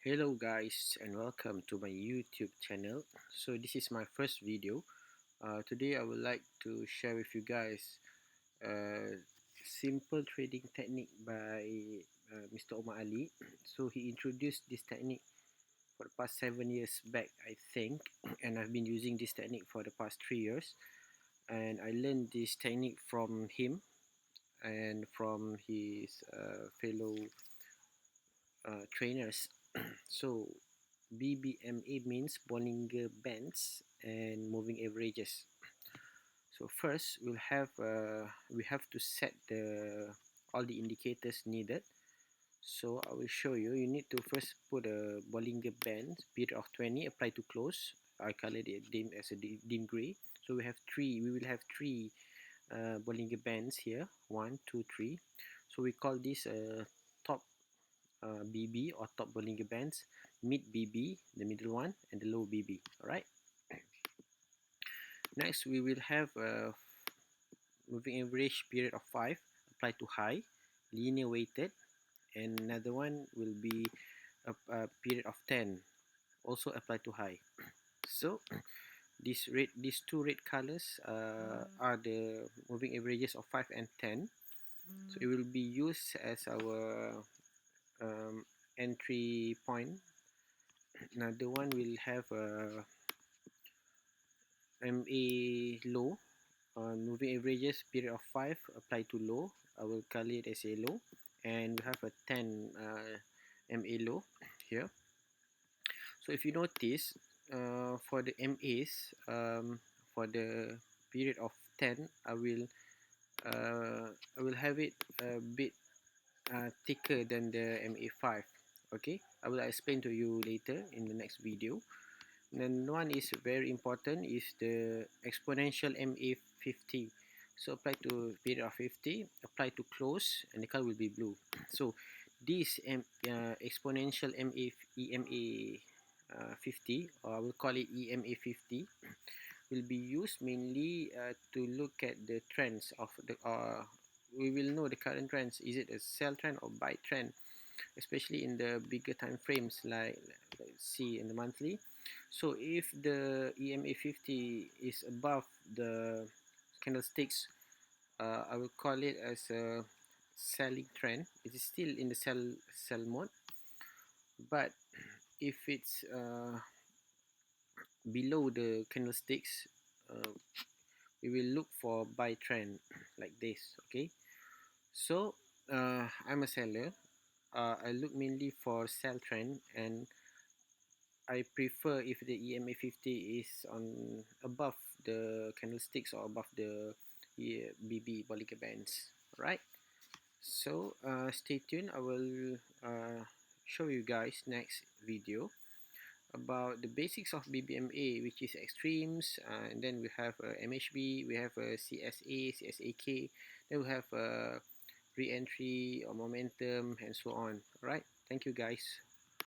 Hello guys and welcome to my YouTube channel. So this is my first video. Today I would like to share with you guys a simple trading technique by Mr. Oma Ally. So he introduced this technique for the past 7 years back, I think, and I've been using this technique for the past 3 years. And I learned this technique from him and from his fellow trainers. So BBMA means Bollinger Bands and moving averages. So first we have to set the all the indicators needed. So I will show you. You need to first put a Bollinger Band period of 20 apply to close. I color it dim as a dim gray. So we have three. We will have three Bollinger Bands here. 1, 2, 3. So we call this top BB or top Bollinger Bands, mid BB, the middle one, and the low BB. Alright. Next, we will have a moving average period of 5 apply to high, linear weighted, and another one will be a period of 10 also apply to high. So these two red colors are the moving averages of 5 and 10. So it will be used as our entry point. Another one will have a MA low, moving averages period of 5 apply to low. I will call it as a low, and we have a 10 MA low here. So if you notice, for the MAs, for the period of 10, I will have it a bit thicker than the MA5. Okay, I will explain to you later in the next video. Then one is very important is the exponential MA50. So apply to period of 50, apply to close, and the color will be blue. So this exponential EMA 50, or I will call it EMA 50, will be used mainly to look at the trends of the. We will know the current trends. Is it a sell trend or buy trend? Especially in the bigger time frames like let's see in the monthly. So if the EMA 50 is above the candlesticks, I will call it as a selling trend. It is still in the sell mode, but if it's below the candlesticks, we will look for buy trend like this. Okay, so I'm a seller. I look mainly for sell trend, and I prefer if the EMA 50 is on above the candlesticks or above the BB Bollinger Bands. Right. So stay tuned. I will show you guys next video about the basics of BBMA, which is extremes, and then we have MHB, we have CSA, CSAK, then we have re-entry or momentum, and so on. Right. Thank you guys.